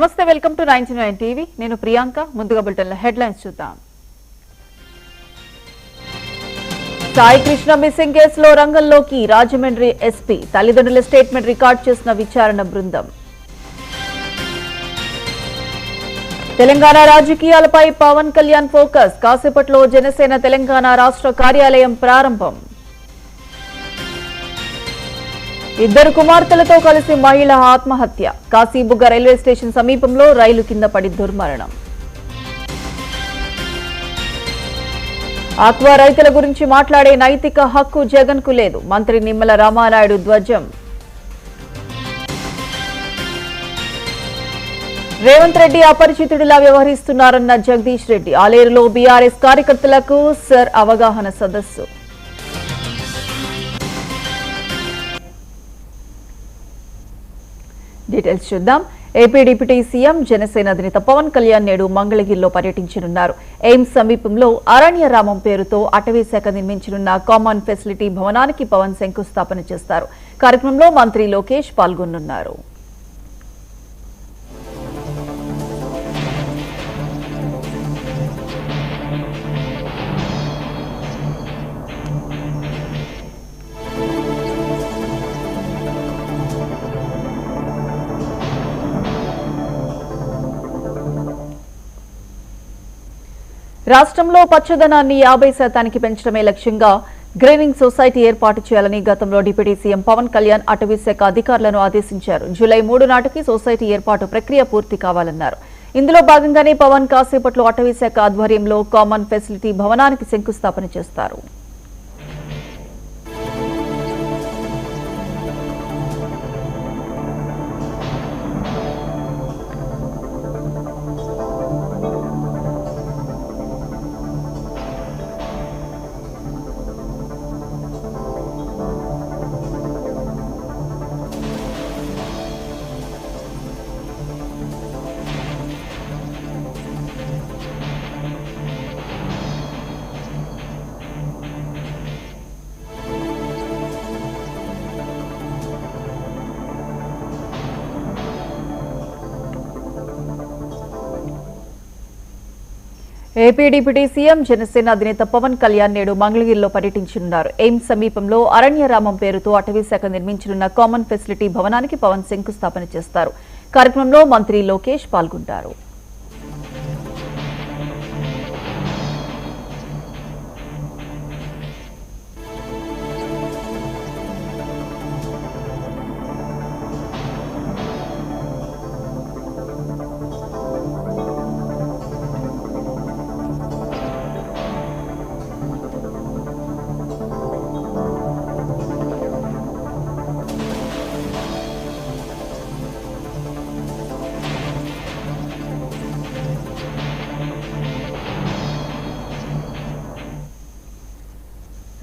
నమస్తే, welcome to 99 TV. నేను ప్రియాంక. ముందుగా బులెటిన్ల హెడ్లైన్స్ చూద్దాం. సాయి కృష్ణ మిస్సింగ్ కేసులో రంగంలోకి రాజమండ్రి ఎస్పీ. తల్లిదండ్రుల స్టేట్మెంట్ రికార్డు చేసిన విచారణ బృందం. తెలంగాణ రాజకీయాలపై పవన్ కళ్యాణ్ ఫోకస్. కాసేపట్లో జనసేన తెలంగాణ రాష్ట్ర కార్యాలయం ప్రారంభం. ఇద్దరు కుమార్తెలతో కలిసి మహిళ ఆత్మహత్య. కాశీబుగ్గ రైల్వే స్టేషన్ సమీపంలో రైలు కింద పడి దుర్మరణం. ఆక్వా రైతుల గురించి మాట్లాడే నైతిక హక్కు జగన్ కు లేదు. మంత్రి నిమ్మల రామానాయుడు ధ్వజం. రేవంత్ రెడ్డి అపరిచితుడిలా వ్యవహరిస్తున్నారన్న జగదీష్ రెడ్డి. ఆలేరులో బీఆర్ఎస్ కార్యకర్తలకు సర్ అవగాహన సదస్సు. డీటెయిల్స్ చూద్దాం. ఏపీ డిప్యూటీ సీఎం జనసేన అధినేత పవన్ కళ్యాణ్ నేడు మంగళగిరిలో పర్యటించనున్నారు. ఎయిమ్స్ సమీపంలో అరణ్యరామం పేరుతో అటవీ శాఖ నిర్మించనున్న కామన్ ఫెసిలిటీ భవనానికి పవన్ శంకుస్థాపన చేస్తారు. కార్యక్రమంలో మంత్రి లోకేష్ పాల్గొనున్నారు. రాష్ట్రంలో పచ్చదనాన్ని 50% పెంచడమే లక్ష్యంగా గ్రీనింగ్ సొసైటీ ఏర్పాటు చేయాలని గతంలో డిప్యూటీ సీఎం పవన్ కళ్యాణ్ అటవీ శాఖ అధికారులను ఆదేశించారు. జూలై 3 నాటికి సొసైటీ ఏర్పాటు ప్రక్రియ పూర్తి కావాలన్నారు. ఇందులో భాగంగానే పవన్ కాసేపట్లో అటవీ శాఖ ఆధ్వర్యంలో కామన్ ఫెసిలిటీ భవనానికి శంకుస్థాపన చేస్తారు. ఏపీ డిప్యూటీ సీఎం జనసేన అధినేత పవన్ కళ్యాణ్ నేడు మంగళగిరిలో పర్యటించనున్నారు. ఎయిమ్స్ సమీపంలో అరణ్యరామం పేరుతో అటవీ శాఖ నిర్మించనున్న కామన్ ఫెసిలిటీ భవనానికి పవన్ శంకుస్థాపన చేస్తారు. కార్యక్రమంలో మంత్రి లోకేష్ పాల్గొంటారు.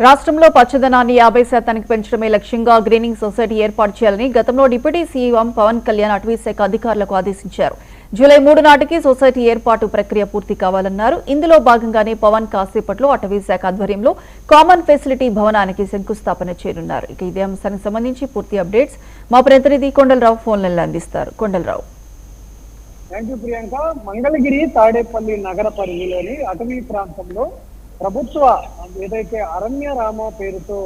రాష్ట్రంలో పచ్చదనాన్ని 50% పెంచడమే లక్ష్యంగా గ్రీనింగ్ సొసైటీ ఏర్పాటు చేయాలని గతంలో డిప్యూటీ సీఎం పవన్ కళ్యాణ్ అటవీ శాఖ అధికారులకు ఆదేశించారు. జూలై 3 నాటికి సొసైటీ ఏర్పాటు ప్రక్రియ పూర్తి కావాలన్నారు. ఇందులో భాగంగానే పవన్ కాసేపట్లో అటవీ శాఖ ఆధ్వర్యంలో కామన్ ఫెసిలిటీ భవనానికి శంకుస్థాపన చేయనున్నారు. ఇక ఇదే అంశానికి సంబంధించి పూర్తి అప్డేట్స్ మా ప్రతినిధి కొండలరావు ఫోన్లలో అందిస్తారు. కొండలరావు. Thank you Priyanka. మంగళగిరి తాడేపల్లి నగర పరిధిలోని అటవీ ప్రాంతంలో ప్రభుత్వ ఏదైతే అరణ్యరామ పేరుతో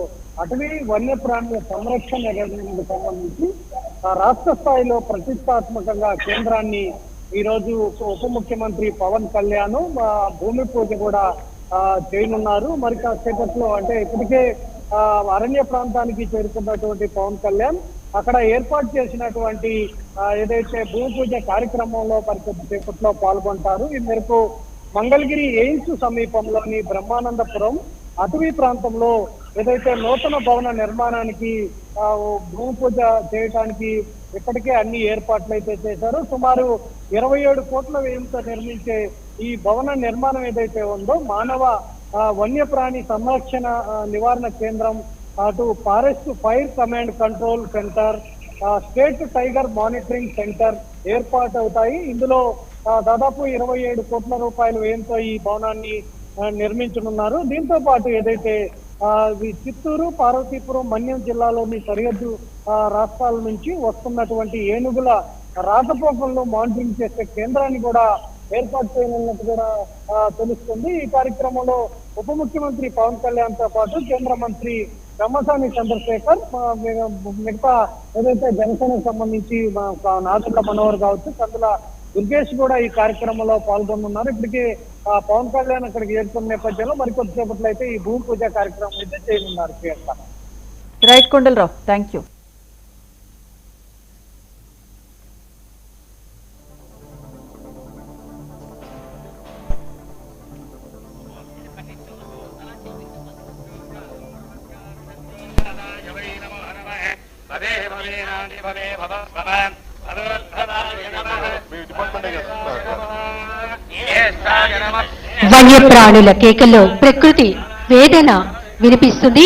అటవీ వన్యప్రాణుల సంరక్షణ నిర్ణయానికి సంబంధించి రాష్ట్ర స్థాయిలో ప్రతిష్టాత్మకంగా కేంద్రాన్ని ఈరోజు ఉప ముఖ్యమంత్రి పవన్ కళ్యాణ్ భూమి పూజ కూడా చేయనున్నారు. మరి కాసేపట్లో అంటే ఇప్పటికే అరణ్య ప్రాంతానికి చేరుకున్నటువంటి పవన్ కళ్యాణ్ అక్కడ ఏర్పాటు చేసినటువంటి ఏదైతే భూమి పూజ కార్యక్రమంలో పరిస్థితిలో పాల్గొంటారు. ఈ మేరకు మంగళగిరి ఎయిమ్స్ సమీపంలోని బ్రహ్మానందపురం అటవీ ప్రాంతంలో ఏదైతే నూతన భవన నిర్మాణానికి భూమి పూజ చేయడానికి ఇప్పటికే అన్ని ఏర్పాట్లు అయితే చేశారు. సుమారు 27 కోట్ల వ్యయంతో నిర్మించే ఈ భవన నిర్మాణం ఏదైతే ఉందో మానవ వన్యప్రాణి సంరక్షణ నివారణ కేంద్రం, అటు forest fire command control centre, state tiger monitoring centre ఏర్పాటు అవుతాయి. ఇందులో దాదాపు 27 కోట్ల రూపాయల వ్యయంతో ఈ భవనాన్ని నిర్మించనున్నారు. దీంతో పాటు ఏదైతే చిత్తూరు, పార్వతీపురం, మన్యం జిల్లాలోని సరిహద్దు రాష్ట్రాల నుంచి వస్తున్నటువంటి ఏనుగుల రాకపోకల్లో మానిటరింగ్ చేసే కేంద్రాన్ని కూడా ఏర్పాటు చేయనున్నట్టు కూడా తెలుస్తుంది. ఈ కార్యక్రమంలో ఉప ముఖ్యమంత్రి పవన్ కళ్యాణ్ తో పాటు కేంద్ర మంత్రి పెమ్మసాని చంద్రశేఖర్, మిగతా ఏదైతే జనసేనకు సంబంధించి నాదెండ్ల మనోహర్ కావచ్చు, కందుల దుర్గేష్ కూడా ఈ కార్యక్రమంలో పాల్గొనున్నారు. ఇప్పటికీ పవన్ కళ్యాణ్ అక్కడికి చేరుకున్న నేపథ్యంలో మరికొద్దిసేపట్లో అయితే ఈ భూమి పూజ కార్యక్రమం అయితే చేయనున్నారు. Priyanka. Right Kondalarao, thank you. వన్యప్రాణుల కేకల్లో ప్రకృతి వేదన వినిపిస్తుంది.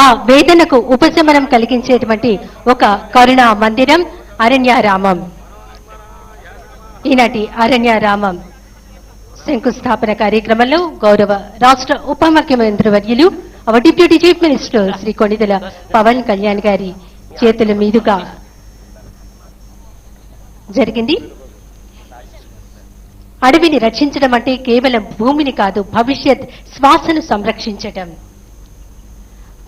ఆ వేదనకు ఉపశమనం కలిగించేటువంటి ఒక కరుణా మందిరం అరణ్యారామం. ఈనాటి అరణ్యారామం శంకుస్థాపన కార్యక్రమంలో గౌరవ రాష్ట్ర ఉప ముఖ్యమంత్రి వర్యులు our deputy chief minister Shri Konidela Pawan Kalyan గారి చేతుల మీదుగా జరిగింది. అడవిని రక్షించడం అంటే కేవలం భూమిని కాదు, భవిష్యత్ శ్వాసను సంరక్షించటం.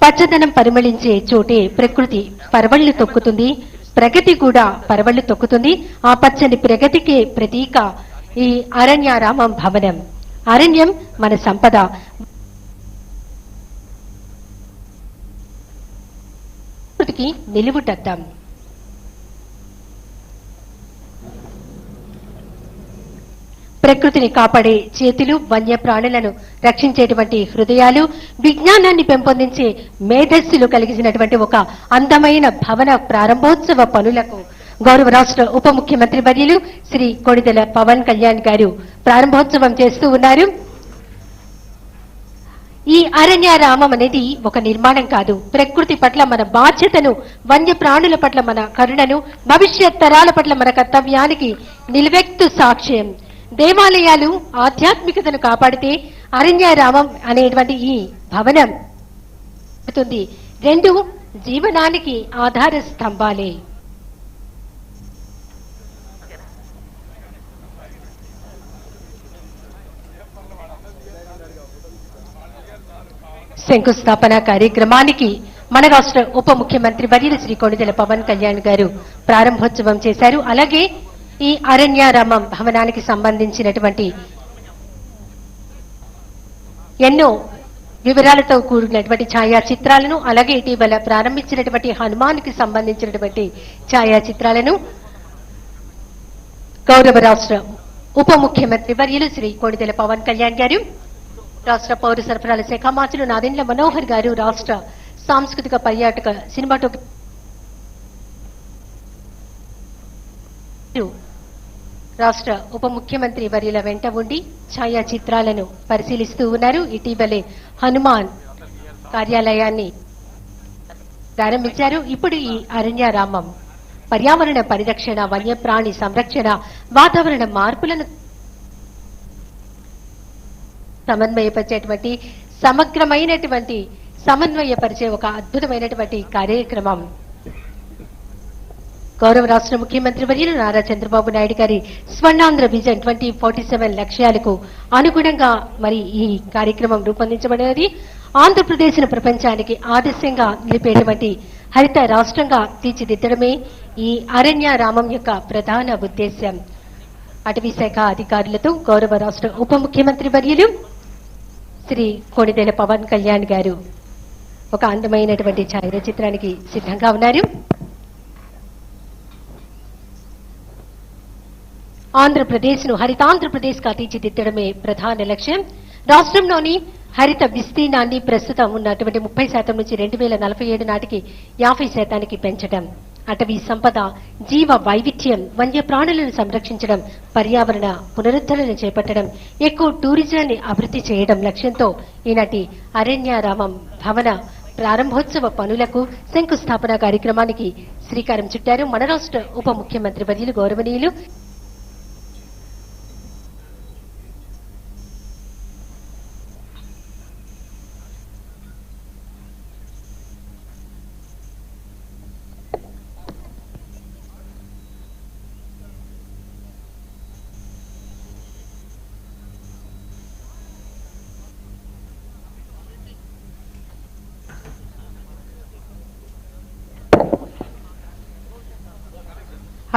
పచ్చదనం పరిమళించే చోటే ప్రకృతి పరవళ్లు తొక్కుతుంది, ప్రగతి కూడా పరవళ్లు తొక్కుతుంది. ఆ పచ్చని ప్రగతికే ప్రతీక ఈ అరణ్యారామం భవనం. అరణ్యం మన సంపద. ప్రకృతికి నిలువుటద్దాం. ప్రకృతిని కాపాడే చేతులు, వన్యప్రాణులను రక్షించేటువంటి హృదయాలు, విజ్ఞానాన్ని పెంపొందించే మేధస్సులు కలిగినటువంటి ఒక అందమైన భవన ప్రారంభోత్సవ పనులకు గౌరవ రాష్ట్ర ఉప ముఖ్యమంత్రి వర్యులు శ్రీ కొణిదెల పవన్ కళ్యాణ్ గారు ప్రారంభోత్సవం చేస్తూ ఉన్నారు. ఈ అరణ్యారామం అనేది ఒక నిర్మాణం కాదు, ప్రకృతి పట్ల మన బాధ్యతను, వన్యప్రాణుల పట్ల మన కరుణను, భవిష్యత్ తరాల పట్ల మన కర్తవ్యానికి నిలువెత్తు సాక్ష్యం. దేవాలయాలు ఆధ్యాత్మికతను కాపాడితే అరణ్యారామం అనేటువంటి ఈ భవనం రెండు జీవనానికి ఆధార స్తంభాలే. శంకుస్థాపన కార్యక్రమానికి మన రాష్ట్ర ఉప ముఖ్యమంత్రి వర్యులు శ్రీ కొణిదెల పవన్ కళ్యాణ్ గారు ప్రారంభోత్సవం చేశారు. అలాగే ఈ అరణ్యారామం భవనానికి సంబంధించినటువంటి ఎన్నో వివరాలతో కూడినటువంటి ఛాయాచిత్రాలను, అలాగే ఇటీవల ప్రారంభించినటువంటి హనుమాన్కి సంబంధించినటువంటి ఛాయాచిత్రాలను గౌరవ రాష్ట్ర ఉప ముఖ్యమంత్రి వర్యులు శ్రీ కొణిదెల పవన్ కళ్యాణ్ గారు, రాష్ట్ర పౌర సరఫరాల శాఖ మంత్రులు నాదెండ్ల మనోహర్ గారు, రాష్ట్ర సాంస్కృతిక పర్యాటక సినిమాటోగ్రఫీ రాష్ట్ర ఉప ముఖ్యమంత్రి వర్యుల వెంట ఉండి ఛాయాచిత్రాలను పరిశీలిస్తూ ఉన్నారు. ఇటీవలే హనుమాన్ కార్యాలయాన్ని ప్రారంభించారు. ఇప్పుడు ఈ అరణ్యారామం పర్యావరణ పరిరక్షణ, వన్యప్రాణి సంరక్షణ, వాతావరణ మార్పులను సమన్వయపరిచేటువంటి సమగ్రమైనటువంటి సమన్వయపరిచే ఒక అద్భుతమైనటువంటి కార్యక్రమం. గౌరవ రాష్ట్ర ముఖ్యమంత్రి వర్యులు నారా చంద్రబాబు నాయుడు గారి స్వర్ణాంధ్ర విజన్ 2047 లక్ష్యాలకు అనుగుణంగా మరి ఈ కార్యక్రమం రూపొందించబడినది. ఆంధ్రప్రదేశ్ను ప్రపంచానికి ఆదర్శంగా నిలిపేటువంటి హరిత రాష్ట్రంగా తీర్చిదిద్దడమే ఈ అరణ్యారామం యొక్క ప్రధాన ఉద్దేశ్యం. అటవీ శాఖ అధికారులతో గౌరవ రాష్ట్ర ఉప ముఖ్యమంత్రి వర్యులు శ్రీ కొణిదెల పవన్ కళ్యాణ్ గారు ఒక అందమైనటువంటి ఛాయాచిత్రానికి సిద్ధంగా ఉన్నారు. ఆంధ్రప్రదేశ్ను హరితాంధ్రప్రదేశ్ గా తీర్చిదిద్దడమే ప్రధాన లక్ష్యం. రాష్ట్రంలోని హరిత విస్తీర్ణాన్ని ప్రస్తుతం ఉన్నటువంటి 30% నుంచి 2047 నాటికి 50% పెంచడం, అటవీ సంపద, జీవ వైవిధ్యం, వన్యప్రాణులను సంరక్షించడం, పర్యావరణ పునరుద్ధరణ చేపట్టడం, ఎక్కువ టూరిజాన్ని అభివృద్ధి చేయడం లక్ష్యంతో ఈనాటి అరణ్యారామం భవన ప్రారంభోత్సవ పనులకు శంకుస్థాపన కార్యక్రమానికి శ్రీకారం చుట్టారు మన రాష్ట్ర ఉప ముఖ్యమంత్రి వర్యులు గౌరవనీయులు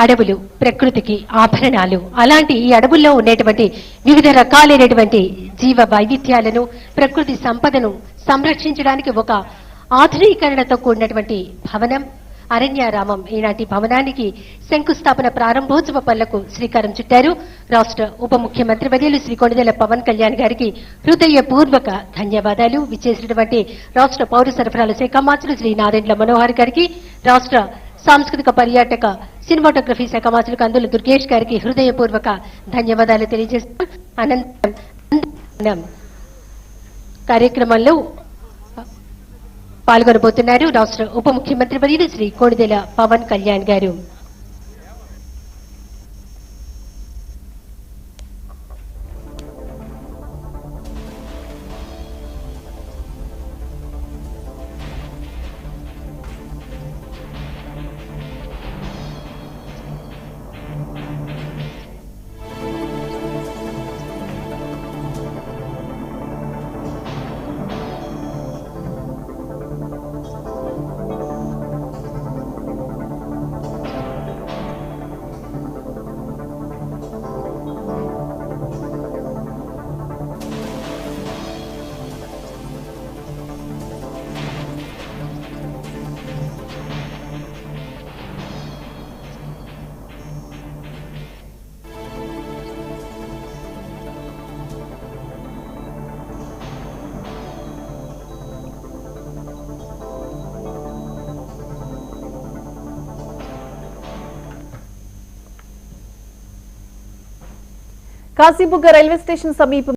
అడవులు ప్రకృతికి ఆభరణాలు. అలాంటి ఈ అడవుల్లో ఉండేటువంటి వివిధ రకాలైనటువంటి జీవ వైవిధ్యాలను, ప్రకృతి సంపదను సంరక్షించడానికి ఒక ఆధునీకరణతో కూడినటువంటి భవనం అరణ్యారామం. ఈనాటి భవనానికి శంకుస్థాపన ప్రారంభోత్సవ పనులకు శ్రీకారం చుట్టారు. రాష్ట్ర ఉప ముఖ్యమంత్రి వర్యులు శ్రీ కొణిదెల పవన్ కళ్యాణ్ గారికి హృదయపూర్వక ధన్యవాదాలు. విచ్చేసినటువంటి రాష్ట్ర పౌర సరఫరాల శాఖ మంత్రులు శ్రీ నాదెండ్ల మనోహర్ గారికి, రాష్ట్ర సాంస్కృతిక పర్యాటక సినిమాటోగ్రఫీ శాఖ మంత్రులు కందుల దుర్గేష్ గారికి హృదయపూర్వక ధన్యవాదాలు తెలియజేస్తాం. అనంతరం కార్యక్రమంలో పాల్గొనబోతున్నారు రాష్ట్ర ఉప ముఖ్యమంత్రి వర్యులు శ్రీ కొణిదెల పవన్ కళ్యాణ్ గారు. కాశీబుగ్గ రైల్వే స్టేషన్ సమీపం